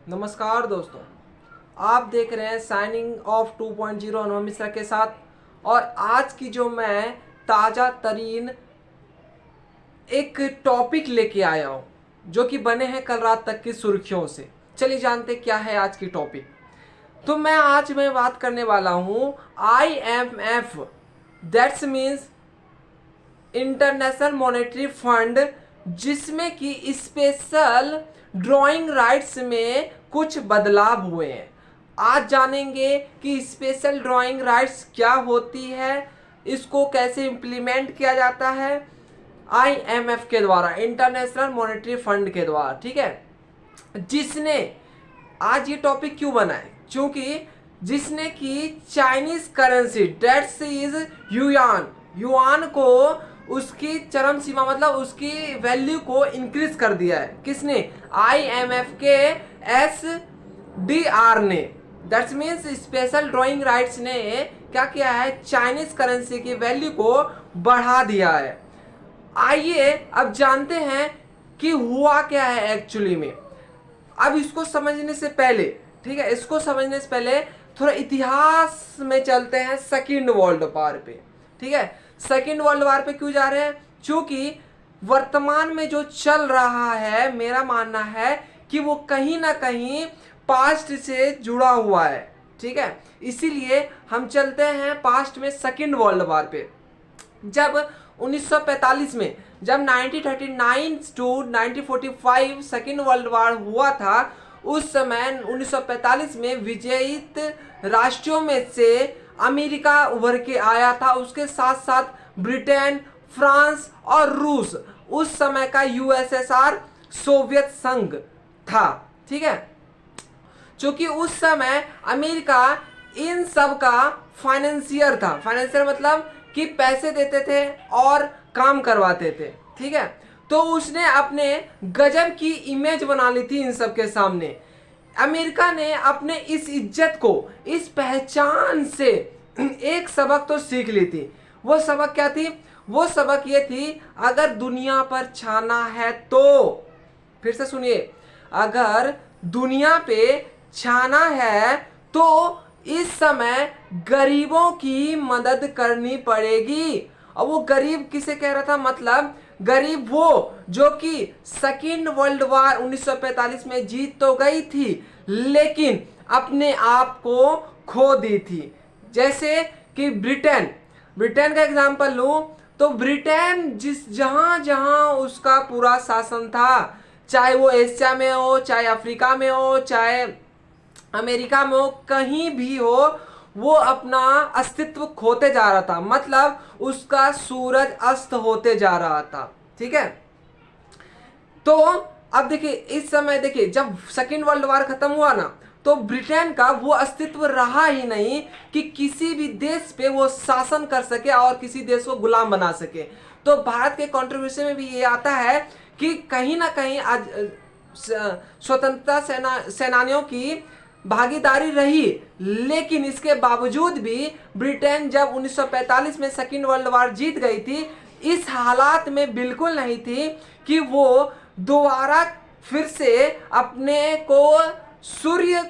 नमस्कार दोस्तों, आप देख रहे हैं साइनिंग ऑफ 2.0 अनुभव मिश्रा के साथ। और आज की जो मैं ताज़ा तरीन एक टॉपिक लेके आया हूँ जो कि बने हैं कल रात तक की सुर्खियों से। चलिए जानते क्या है आज की टॉपिक। तो मैं बात करने वाला हूँ IMF, that's means international monetary fund, जिसमें कि स्पेशल ड्राइंग राइट्स में कुछ बदलाव हुए हैं। आज जानेंगे कि स्पेशल ड्राइंग राइट्स क्या होती है, इसको कैसे इम्प्लीमेंट किया जाता है IMF के द्वारा, इंटरनेशनल मॉनेटरी फंड के द्वारा। ठीक है, जिसने आज ये टॉपिक क्यों बना है, क्योंकि जिसने कि Chinese currency that's is yuan को उसकी चरम सीमा मतलब उसकी वैल्यू को इंक्रीज कर दिया है। किसने? IMF के SDR ने, that's means special drawing rights ने क्या किया है, चाइनीज करेंसी की वैल्यू को बढ़ा दिया है। आइए अब जानते हैं कि हुआ क्या है एक्चुअली में। अब इसको समझने से पहले, ठीक है, इसको समझने से पहले थोड़ा इतिहास में चलते हैं सेकेंड वर्ल्ड वॉर पे। ठीक है, सेकेंड वर्ल्ड वॉर पे क्यों जा रहे हैं? क्योंकि वर्तमान में जो चल रहा है, मेरा मानना है कि वो कहीं ना कहीं पास्ट से जुड़ा हुआ है। ठीक है, इसीलिए हम चलते हैं पास्ट में सेकेंड वर्ल्ड वॉर पे। जब 1945 में, जब 1939 टू 1945 सेकेंड वर्ल्ड वॉर हुआ था, उस समय 1945 में विजयित राष्ट्रों में से अमेरिका उभर के आया था, उसके साथ साथ ब्रिटेन, फ्रांस और रूस, उस समय का USSR सोवियत संघ था। ठीक है, क्योंकि उस समय अमेरिका इन सब का फाइनेंसियर था। फाइनेंसियर मतलब कि पैसे देते थे और काम करवाते थे। ठीक है, तो उसने अपने गजब की इमेज बना ली थी इन सब के सामने। अमेरिका ने अपने इस इज्जत को, इस पहचान से एक सबक तो सीख ली थी। वो सबक क्या थी? वो सबक ये थी, अगर दुनिया पर छाना है तो, फिर से सुनिए, अगर दुनिया पे छाना है तो इस समय गरीबों की मदद करनी पड़ेगी। और वो गरीब किसे कह रहा था? मतलब गरीब वो जो कि सेकेंड वर्ल्ड वॉर 1945 में जीत तो गई थी, लेकिन अपने आप को खो दी थी। जैसे कि ब्रिटेन का एग्जांपल लूं तो ब्रिटेन जहां जहां उसका पूरा शासन था, चाहे वो एशिया में हो, चाहे अफ्रीका में हो, चाहे अमेरिका में हो, कहीं भी हो, वो अपना अस्तित्व खोते जा रहा था। मतलब उसका सूरज अस्त होते जा रहा था। ठीक है, तो अब देखिए, इस समय देखिए, जब सेकेंड वर्ल्ड वॉर खत्म हुआ ना, तो ब्रिटेन का वो अस्तित्व रहा ही नहीं कि किसी भी देश पे वो शासन कर सके और किसी देश को गुलाम बना सके। तो भारत के कंट्रीब्यूशन में भी ये आता है कि कहीं ना कहीं आज स्वतंत्रता सेनानियों की भागीदारी रही, लेकिन इसके बावजूद भी ब्रिटेन जब 1945 में सेकेंड वर्ल्ड वॉर जीत गई थी, इस हालात में बिल्कुल नहीं थी कि वो दोबारा फिर से अपने को सूर्य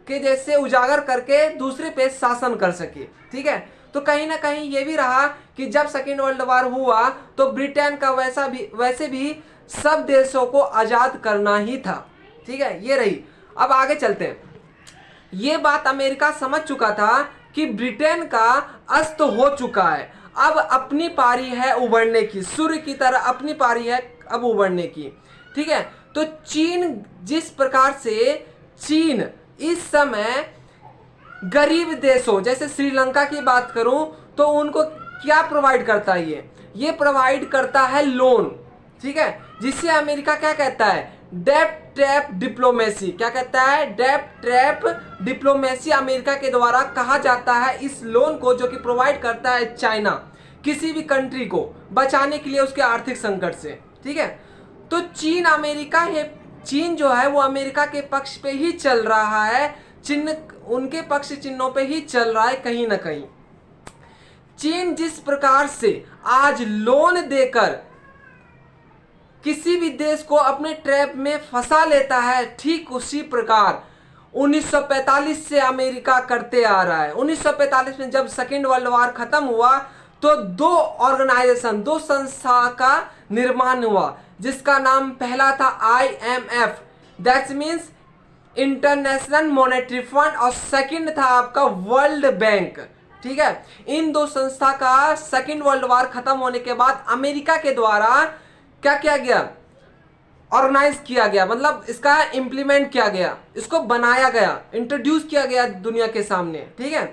के जैसे उजागर करके दूसरे पे शासन कर सके। ठीक है, तो कहीं ना कहीं ये भी रहा कि जब सेकेंड वर्ल्ड वॉर हुआ तो ब्रिटेन का वैसे भी सब देशों को आजाद करना ही था। ठीक है, ये रही। अब आगे चलते हैं। ये बात अमेरिका समझ चुका था कि ब्रिटेन का अस्त हो चुका है, अब अपनी पारी है उभरने की, सूर्य की तरह अपनी पारी है अब उभरने की। ठीक है, तो चीन, जिस प्रकार से चीन इस समय गरीब देशों जैसे श्रीलंका की बात करूं तो उनको क्या प्रोवाइड करता है? ये प्रोवाइड करता है लोन। ठीक है, जिससे अमेरिका क्या कहता है? डेब्ट ट्रैप डिप्लोमेसी। क्या कहता है? डेब्ट ट्रैप डिप्लोमेसी अमेरिका के द्वारा कहा जाता है इस लोन को, जो कि प्रोवाइड करता है चाइना किसी भी कंट्री को बचाने के लिए उसके आर्थिक संकट से। ठीक है, तो चीन जो है वो अमेरिका के पक्ष पे ही चल रहा है, चिन्ह उनके पक्ष चिन्हों पे ही चल रहा है कहीं ना कहीं। चीन जिस प्रकार से आज लोन देकर किसी भी देश को अपने ट्रैप में फंसा लेता है, ठीक उसी प्रकार 1945 से अमेरिका करते आ रहा है। 1945 में जब सेकेंड वर्ल्ड वॉर खत्म हुआ तो दो संस्था का निर्माण हुआ, जिसका नाम पहला था IMF, that means international monetary fund, और सेकंड था आपका वर्ल्ड बैंक। ठीक है, इन दो संस्था का सेकंड वर्ल्ड वॉर खत्म होने के बाद अमेरिका के द्वारा क्या किया गया, ऑर्गेनाइज किया गया, मतलब इसका इंप्लीमेंट किया गया, इसको बनाया गया, इंट्रोड्यूस किया गया दुनिया के सामने। ठीक है,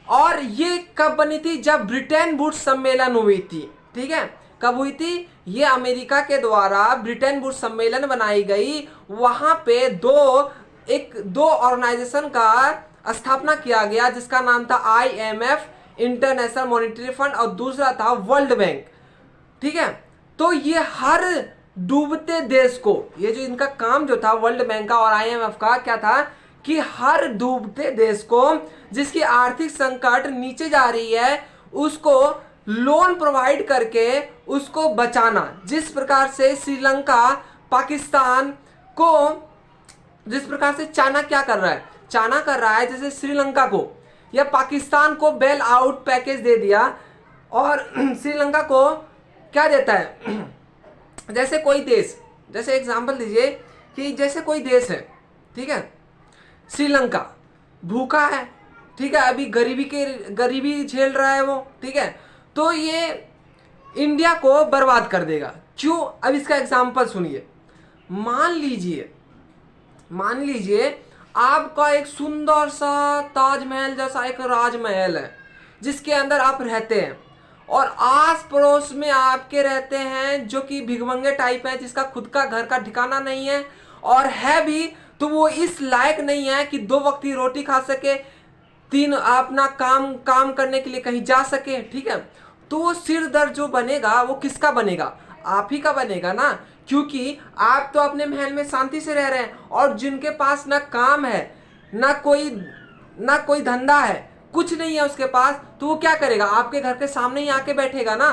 और ये कब बनी थी, जब ब्रिटेन वुड्स सम्मेलन हुई थी। ठीक है, कब हुई थी, ये अमेरिका के द्वारा ब्रिटेन वुड्स सम्मेलन बनाई गई, वहां पे दो ऑर्गेनाइजेशन का स्थापना किया गया, जिसका नाम था IMF, इंटरनेशनल मॉनेटरी फंड, और दूसरा था वर्ल्ड बैंक। ठीक है, तो ये हर डूबते देश को, ये जो इनका काम जो था वर्ल्ड बैंक का और IMF का क्या था कि हर डूबते देश को जिसकी आर्थिक संकट नीचे जा रही है उसको लोन प्रोवाइड करके उसको बचाना। जिस प्रकार से श्रीलंका पाकिस्तान को, जिस प्रकार से चाइना क्या कर रहा है, चाइना कर रहा है जैसे श्रीलंका को या पाकिस्तान को बेल आउट पैकेज दे दिया, और श्रीलंका को क्या देता है, जैसे कोई देश, जैसे एग्जांपल दीजिए कि जैसे कोई देश है, ठीक है, श्रीलंका भूखा है, ठीक है, अभी गरीबी झेल रहा है वो, ठीक है, तो ये इंडिया को बर्बाद कर देगा। क्यों, अब इसका एग्जांपल सुनिए। मान लीजिए आपका एक सुंदर सा ताजमहल जैसा एक राजमहल है जिसके अंदर आप रहते हैं, और आस पड़ोस में आपके रहते हैं जो कि भिखमंगे टाइप है, जिसका खुद का घर का ठिकाना नहीं है, और है भी तो वो इस लायक नहीं है कि 2 वक्त की रोटी खा सके, 3 अपना काम करने के लिए कहीं जा सके। ठीक है, तो वो सिर दर्द जो बनेगा वो किसका बनेगा, आप ही का बनेगा ना, क्योंकि आप तो अपने महल में शांति से रह रहे हैं, और जिनके पास ना काम है ना कोई धंधा है, कुछ नहीं है उसके पास, तो वो क्या करेगा, आपके घर के सामने ही आके बैठेगा ना,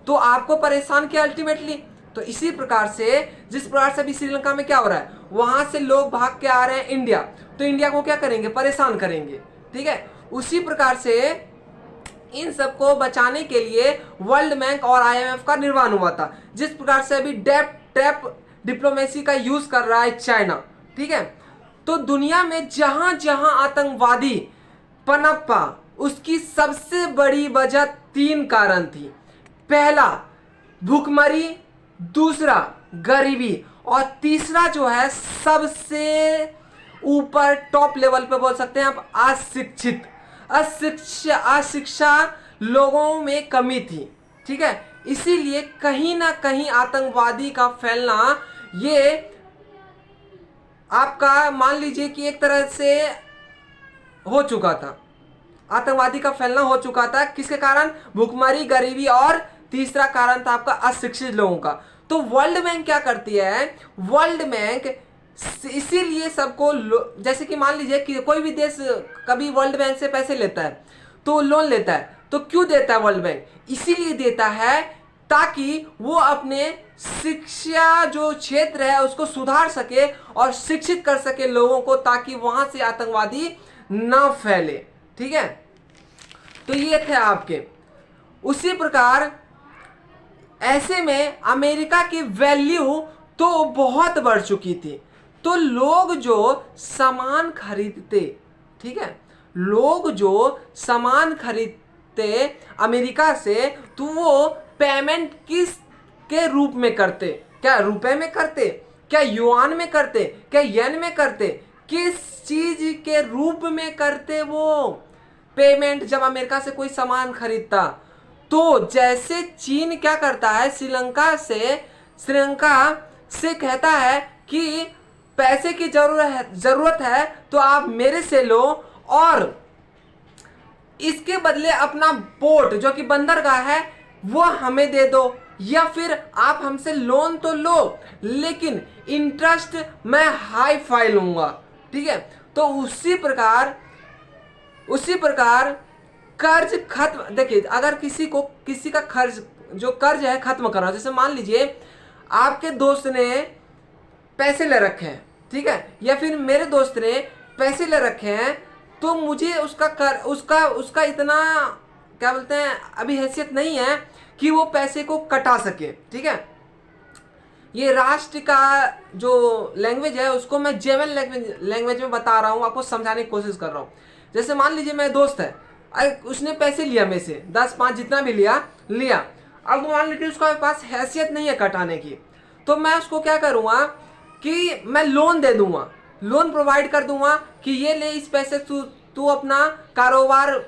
तो आपको परेशान किया अल्टीमेटली। तो इसी प्रकार से जिस प्रकार से अभी श्रीलंका में क्या हो रहा है, वहां से लोग भाग के आ रहे हैं इंडिया, तो इंडिया को क्या करेंगे, परेशान करेंगे। ठीक है, उसी प्रकार से इन सबको बचाने के लिए वर्ल्ड बैंक और IMF का निर्माण हुआ था। जिस प्रकार से अभी ट्रैप डिप्लोमेसी का यूज कर रहा है चाइना। ठीक है, तो दुनिया में जहां जहां आतंकवादी पनपा, उसकी सबसे बड़ी वजह 3 कारण थी। पहला भूखमरी, दूसरा गरीबी, और तीसरा जो है सबसे ऊपर टॉप लेवल पे बोल सकते हैं आप, अशिक्षा लोगों में कमी थी। ठीक है, इसीलिए कहीं ना कहीं आतंकवादी का फैलना, ये आपका मान लीजिए कि एक तरह से हो चुका था, आतंकवादी का फैलना हो चुका था। किसके कारण, भूखमरी, गरीबी, और तीसरा कारण था आपका अशिक्षित लोगों का। तो वर्ल्ड बैंक क्या करती है, वर्ल्ड बैंक इसीलिए सबको, जैसे कि मान लीजिए कि कोई भी देश कभी वर्ल्ड बैंक से पैसे लेता है तो लोन लेता है, तो क्यों देता है वर्ल्ड बैंक, इसीलिए देता है ताकि वो अपने शिक्षा जो क्षेत्र है उसको सुधार सके और शिक्षित कर सके लोगों को, ताकि वहां से आतंकवादी ना फैले। ठीक है, तो ये थे आपके। उसी प्रकार ऐसे में अमेरिका की वैल्यू तो बहुत बढ़ चुकी थी, तो लोग जो सामान खरीदते, ठीक है, लोग जो सामान खरीदते अमेरिका से, तो वो पेमेंट किस के रूप में करते, क्या रुपए में करते, क्या युआन में करते, क्या येन में करते, किस चीज के रूप में करते वो पेमेंट जब अमेरिका से कोई सामान खरीदता। तो जैसे चीन क्या करता है, श्रीलंका से कहता है कि पैसे की जरूरत है तो आप मेरे से लो, और इसके बदले अपना पोर्ट जो कि बंदरगाह है वो हमें दे दो, या फिर आप हमसे लोन तो लो लेकिन इंटरेस्ट मैं हाई फाई लूंगा। ठीक है, तो उसी प्रकार कर्ज खत्म, देखिए अगर किसी का कर्ज है खत्म करना, जैसे मान लीजिए आपके दोस्त ने पैसे ले रखे हैं, ठीक है, या फिर मेरे दोस्त ने पैसे ले रखे हैं, तो मुझे उसका इतना क्या बोलते हैं अभी हैसियत नहीं है कि वो पैसे को कटा सके, ठीक है। ये राष्ट्र का जो लैंग्वेज है उसको मैं जेमन लैंग्वेज में बता रहा हूँ, आपको समझाने की कोशिश कर रहा हूँ। जैसे मान लीजिए मेरे दोस्त है, उसने पैसे लिया मेरे से 10-5 जितना भी लिया। अब मान लीजिए उसका पास हैसियत नहीं है कटाने की, तो मैं उसको क्या करूँगा कि मैं लोन दे दूंगा, लोन प्रोवाइड कर दूंगा कि ये ले, इस पैसे तू अपना कारोबार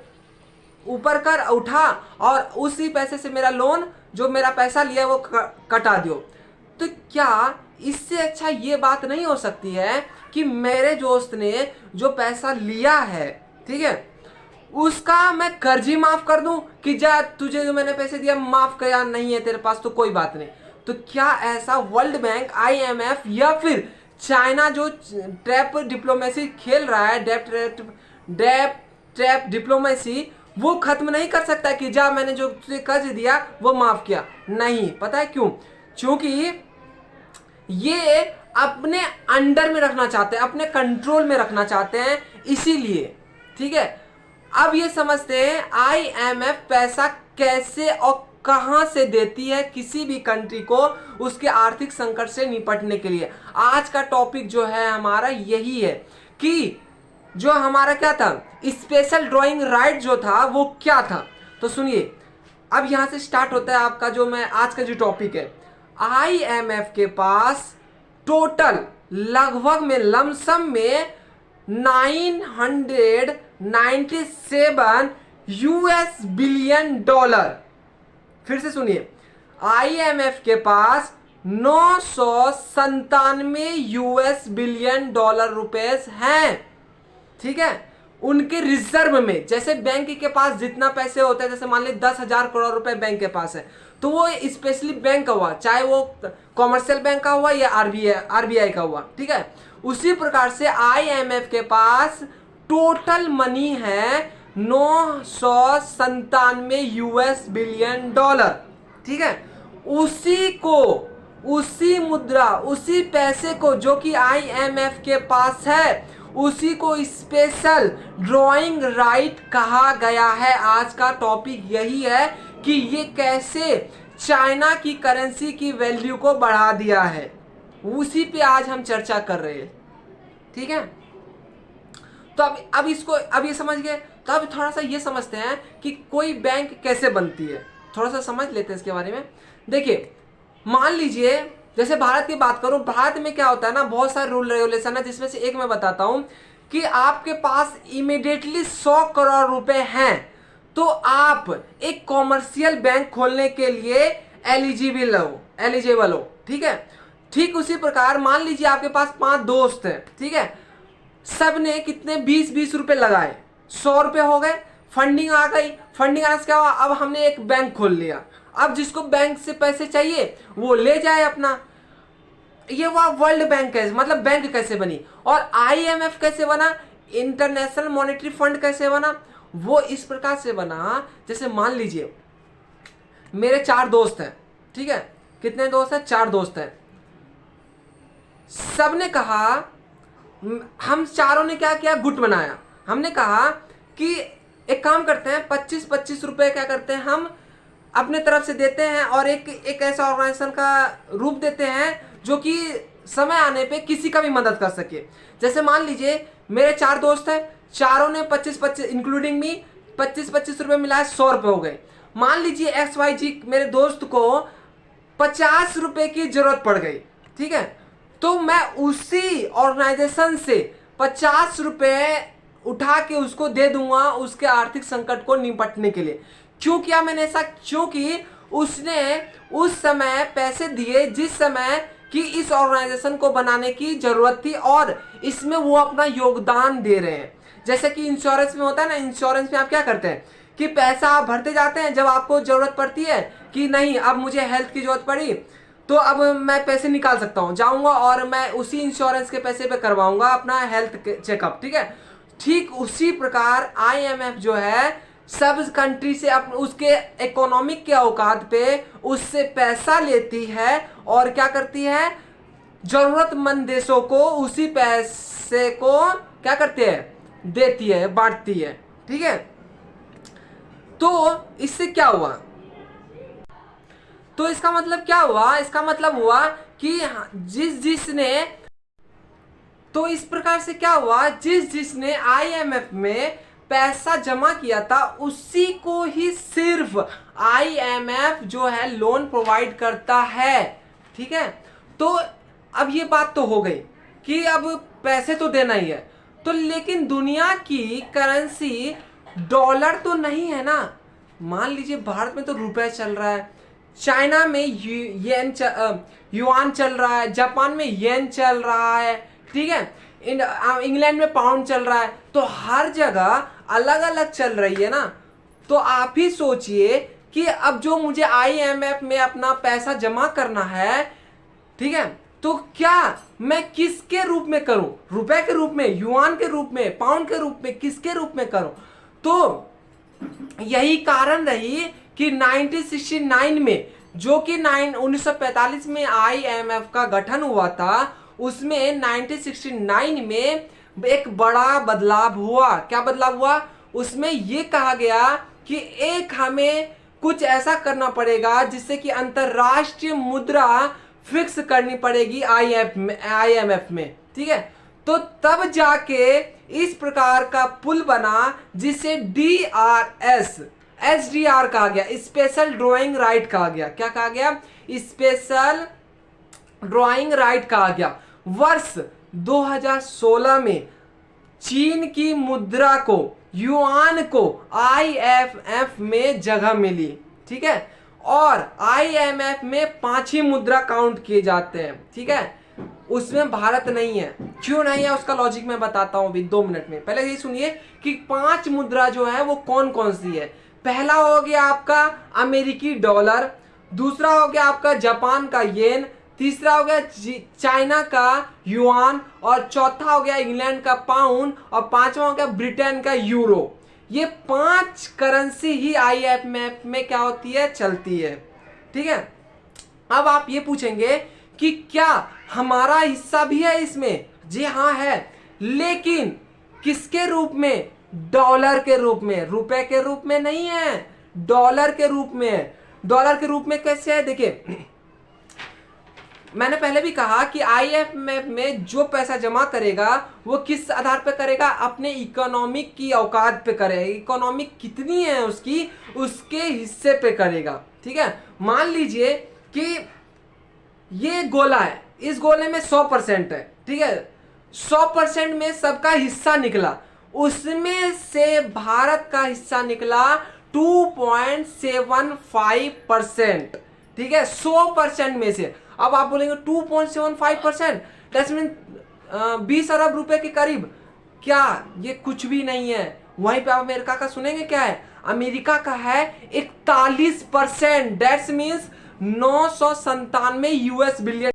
ऊपर कर उठा और उसी पैसे से मेरा लोन जो मेरा पैसा लिया वो कटा दियो। तो क्या इससे अच्छा ये बात नहीं हो सकती है कि मेरे दोस्त ने जो पैसा लिया है, ठीक है, उसका मैं कर्ज ही माफ कर दूं कि जा तुझे जो मैंने पैसे दिया माफ किया, नहीं है तेरे पास तो कोई बात नहीं। तो क्या ऐसा वर्ल्ड बैंक, IMF या फिर चाइना जो ट्रैप डिप्लोमेसी खेल रहा है, डेप ट्रैप डिप्लोमेसी, वो खत्म नहीं कर सकता कि जा मैंने जो तुझे कर्ज दिया वो माफ किया? नहीं। पता है क्यों? क्योंकि ये अपने अंडर में रखना चाहते हैं, अपने कंट्रोल में रखना चाहते हैं, इसीलिए, ठीक है। अब ये समझते हैं IMF पैसा कैसे और कहां से देती है किसी भी कंट्री को उसके आर्थिक संकट से निपटने के लिए। आज का टॉपिक जो है हमारा यही है कि जो हमारा क्या था, स्पेशल ड्राइंग राइट जो था वो क्या था। तो सुनिए, अब यहां से स्टार्ट होता है आपका जो मैं आज का जो टॉपिक है। IMF के पास टोटल लगभग में लमसम में 997 US बिलियन डॉलर। फिर से सुनिए, IMF के पास 997 US बिलियन डॉलर रुपए हैं, ठीक है, उनके रिजर्व में। जैसे बैंक के पास जितना पैसे होते हैं, जैसे मान लीजिए 10,000 करोड़ रुपए बैंक के पास है, तो वो स्पेशली बैंक का हुआ, चाहे वो कॉमर्शियल बैंक का हुआ या RBI का हुआ, ठीक है। उसी प्रकार से IMF के पास टोटल मनी है 997 US बिलियन डॉलर, ठीक है। उसी मुद्रा, उसी पैसे को जो कि IMF के पास है, उसी को स्पेशल ड्राइंग राइट कहा गया है। आज का टॉपिक यही है कि ये कैसे चाइना की करेंसी की वैल्यू को बढ़ा दिया है, उसी पे आज हम चर्चा कर रहे हैं, ठीक है। तो अब ये समझ गए, तो अब थोड़ा सा ये समझते हैं कि कोई बैंक कैसे बनती है, थोड़ा सा समझ लेते हैं इसके बारे में। देखिए, मान लीजिए जैसे भारत की बात करूं, भारत में क्या होता है ना, बहुत सारे रूल रेगुलेशन है, जिसमें से एक मैं बताता हूं कि आपके पास इमीडिएटली 100 करोड़ रुपए हैं तो आप एक कॉमर्शियल बैंक खोलने के लिए एलिजिबल हो, ठीक है। ठीक उसी प्रकार मान लीजिए आपके पास 5 दोस्त हैं, ठीक है, सब ने कितने 20-20 रुपए लगाए, 100 रुपए हो गए, फंडिंग आ गई। फंडिंग आने से क्या हुआ, अब हमने एक बैंक खोल लिया। अब जिसको बैंक से पैसे चाहिए वो ले जाए अपना। ये वह वर्ल्ड बैंक है, मतलब बैंक कैसे बनी। और IMF कैसे बना, इंटरनेशनल मॉनेटरी फंड कैसे बना, वो इस प्रकार से बना। जैसे मान लीजिए मेरे 4 दोस्त हैं, ठीक है, कितने दोस्त हैं, 4 दोस्त हैं। सबने कहा, हम चारों ने क्या किया, गुट बनाया। हमने कहा कि एक काम करते हैं, 25-25 रुपए क्या करते हैं, हम अपने तरफ से देते हैं और एक ऐसा ऑर्गेनाइजेशन का रूप देते हैं जो कि समय आने पे किसी का भी मदद कर सके। जैसे मान लीजिए मेरे 4 दोस्त हैं, चारों ने 25-25 इंक्लूडिंग मी 25-25 रुपए मिलाए, 100 रुपए हो गए। मान लीजिए XYG मेरे दोस्त को 50 रुपए की जरूरत पड़ गई, ठीक है, तो मैं उसी ऑर्गेनाइजेशन से 50 रुपए उठा के उसको दे दूंगा उसके आर्थिक संकट को निपटने के लिए। क्यों किया मैंने ऐसा, क्योंकि उसने उस समय पैसे दिए जिस समय कि इस ऑर्गेनाइजेशन को बनाने की जरूरत थी और इसमें वो अपना योगदान दे रहे हैं। जैसे कि इंश्योरेंस में होता है ना, इंश्योरेंस में आप क्या करते हैं कि पैसा आप भरते जाते हैं, जब आपको जरूरत पड़ती है कि नहीं अब मुझे हेल्थ की जरूरत पड़ी तो अब मैं पैसे निकाल सकता हूँ, जाऊंगा और मैं उसी इंश्योरेंस के पैसे पे करवाऊंगा अपना हेल्थ चेकअप, ठीक है। ठीक उसी प्रकार IMF जो है सब कंट्री से उसके इकोनॉमिक के औकात पे उससे पैसा लेती है और क्या करती है, जरूरतमंद देशों को उसी पैसे को क्या करती है, देती है, बांटती है। ठीक है, तो इससे क्या हुआ, तो इसका मतलब क्या हुआ, इसका मतलब हुआ कि जिसने, तो इस प्रकार से क्या हुआ, जिसने आईएमएफ में पैसा जमा किया था उसी को ही सिर्फ आईएमएफ जो है लोन प्रोवाइड करता है। ठीक है, तो अब ये बात तो हो गई कि अब पैसे तो देना ही है, तो लेकिन दुनिया की करेंसी डॉलर तो नहीं है ना। मान लीजिए भारत में तो रुपए चल रहा है, चाइना में युआन चल रहा है, जापान में येन चल रहा है, ठीक है, इंग्लैंड में पाउंड चल रहा है, तो हर जगह अलग अलग चल रही है ना। तो आप ही सोचिए कि अब जो मुझे आईएमएफ में अपना पैसा जमा करना है, ठीक है, तो क्या मैं किसके रूप में करूं, रुपए के रूप में, युआन के रूप में, पाउंड के रूप में, किसके रूप में करूं। तो यही कारण रही कि 1969 में, जो कि 1945 में आईएमएफ का गठन हुआ था, उसमें 1969 में एक बड़ा बदलाव हुआ। क्या बदलाव हुआ, उसमें यह कहा गया कि एक हमें कुछ ऐसा करना पड़ेगा जिससे कि अंतरराष्ट्रीय मुद्रा फिक्स करनी पड़ेगी आईएमएफ में। ठीक है, तो तब जाके इस प्रकार का पुल बना जिसे डीआरएस एसडीआर कहा गया, स्पेशल ड्राइंग राइट कहा गया। क्या कहा गया, स्पेशल ड्राइंग राइट कहा गया। वर्ष 2016 में चीन की मुद्रा को, युआन को आईएमएफ में जगह मिली। ठीक है, और आईएमएफ में 5 ही मुद्रा काउंट किए जाते हैं। ठीक है, उसमें भारत नहीं है। क्यों नहीं है उसका लॉजिक मैं बताता हूं अभी 2 मिनट में। पहले ये सुनिए कि 5 मुद्रा जो है वो कौन कौन सी है। पहला हो गया आपका अमेरिकी डॉलर, दूसरा हो गया आपका जापान का येन, तीसरा हो गया चाइना का युआन, और चौथा हो गया इंग्लैंड का पाउंड, और पांचवा हो गया ब्रिटेन का यूरो। ये 5 करेंसी ही आईएमएफ में क्या होती है, चलती है। ठीक है, अब आप ये पूछेंगे कि क्या हमारा हिस्सा भी है इसमें। जी हाँ है, लेकिन किसके रूप में, डॉलर के रूप में, रुपए के रूप में नहीं है, डॉलर के रूप में है। डॉलर के रूप में कैसे है, देखिए मैंने पहले भी कहा कि आईएमएफ में जो पैसा जमा करेगा वो किस आधार पर करेगा, अपने इकोनॉमिक की औकात पे करेगा, इकोनॉमिक कितनी है उसकी, उसके हिस्से पे करेगा। ठीक है, मान लीजिए कि ये गोला है, इस गोले में 100% है। ठीक है, 100% में सबका हिस्सा निकला, उसमें से भारत का हिस्सा निकला 2.75%। ठीक है, 100% में से। अब आप बोलेंगे 2.75%, दैट्स मीन 20 अरब रुपए के करीब। क्या ये कुछ भी नहीं है। वहीं पे आप अमेरिका का सुनेंगे, क्या है, अमेरिका का है 41%, दैट्स मीन्स 997 यूएस बिलियन।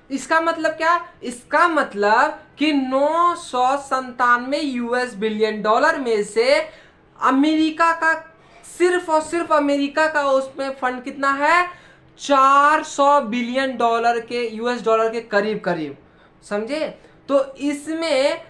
इसका मतलब क्या, इसका मतलब कि 997 यूएस बिलियन डॉलर में से अमेरिका का, सिर्फ और सिर्फ अमेरिका का उसमें फंड कितना है, 400 बिलियन डॉलर के, यूएस डॉलर के करीब करीब, समझे। तो इसमें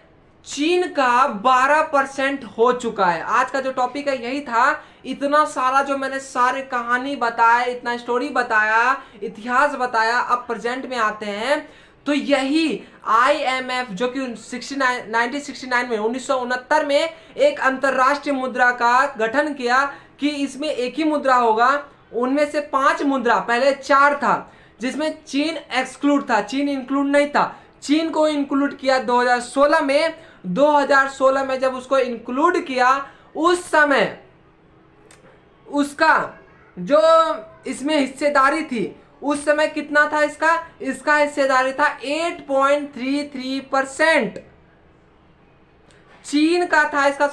चीन का 12% हो चुका है। आज का जो टॉपिक है यही था। इतना सारा जो मैंने सारी कहानी बताया, इतना स्टोरी बताया, इतिहास बताया, अब प्रेजेंट में आते हैं। तो यही आईएमएफ जो कि 1969 में 1969 में एक अंतरराष्ट्रीय मुद्रा का गठन किया कि इसमें एक ही मुद्रा होगा। उनमें से 5 मुद्रा, पहले 4 था जिसमें चीन एक्सक्लूड था, चीन इंक्लूड नहीं था। चीन को इंक्लूड किया 2016 में। 2016 में जब उसको इंक्लूड किया, उस समय उसका जो इसमें हिस्सेदारी थी, उस समय कितना था इसका हिस्सेदारी था 8.33%। चीन का था इसका,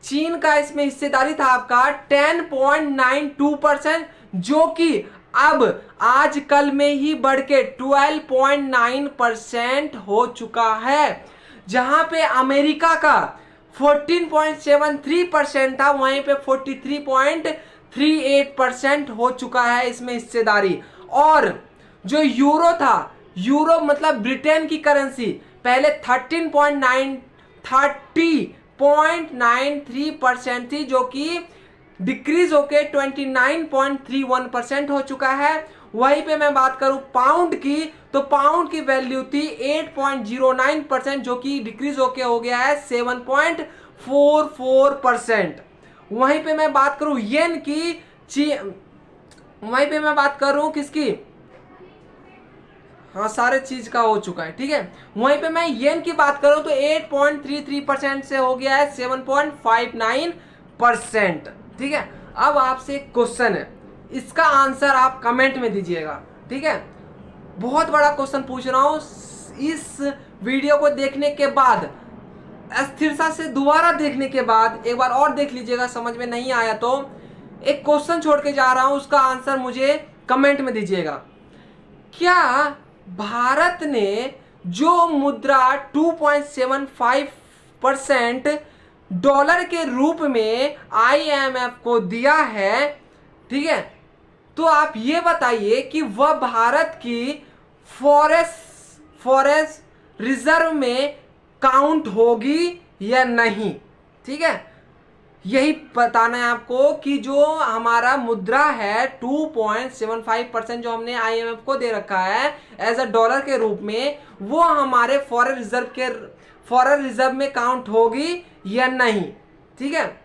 चीन का इसमें हिस्सेदारी था आपका 10.92%, जो कि अब आजकल में ही बढ़ के 12.9% हो चुका है। जहां पे अमेरिका का 14.73% था, वहीं पे 43.38% हो चुका है इसमें हिस्सेदारी। और जो यूरो था, यूरो मतलब ब्रिटेन की करेंसी, पहले 30.93% थी, जो कि डिक्रीज होके 29.31% हो चुका है। वहीं पे मैं बात करूं पाउंड की, तो पाउंड की वैल्यू थी 8.09%, जो कि डिक्रीज होके हो गया है 7.44%। वहीं पे मैं बात करूं येन की, वहीं पे मैं बात करूं किसकी, हाँ सारे चीज का हो चुका है, ठीक है। वहीं पे मैं येन की बात करूं तो 8.33% से हो गया है 7.59%, ठीक है। अब आपसे एक क्वेश्चन है, इसका आंसर आप कमेंट में दीजिएगा, ठीक है। बहुत बड़ा क्वेश्चन पूछ रहा हूं, इस वीडियो को देखने के बाद, अस्थिरता से दोबारा देखने के बाद एक बार और देख लीजिएगा, समझ में नहीं आया तो एक क्वेश्चन छोड़ के जा रहा हूं, उसका आंसर मुझे कमेंट में दीजिएगा। क्या भारत ने जो मुद्रा 2.75% डॉलर के रूप में IMF को दिया है, ठीक है, तो आप ये बताइए कि वह भारत की फॉरेस्ट रिजर्व में काउंट होगी या नहीं, ठीक है। यही बताना है आपको कि जो हमारा मुद्रा है 2.75% जो हमने IMF को दे रखा है एज अ डॉलर के रूप में, वो हमारे फॉरेन रिजर्व में काउंट होगी या नहीं, ठीक है।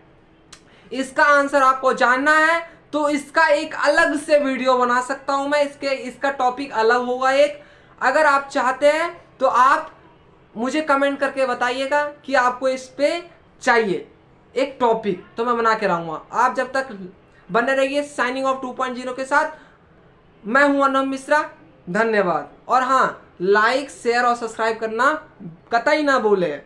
इसका आंसर आपको जानना है तो इसका एक अलग से वीडियो बना सकता हूं मैं, इसका टॉपिक अलग होगा एक। अगर आप चाहते हैं तो आप मुझे कमेंट करके बताइएगा कि आपको इस पे चाहिए एक टॉपिक, तो मैं बना के लाऊंगा। आप जब तक बने रहिए साइनिंग ऑफ 2.0 के साथ। मैं हूं अनम मिश्रा, धन्यवाद। और हाँ, लाइक शेयर और सब्सक्राइब करना कतई ना भूलें।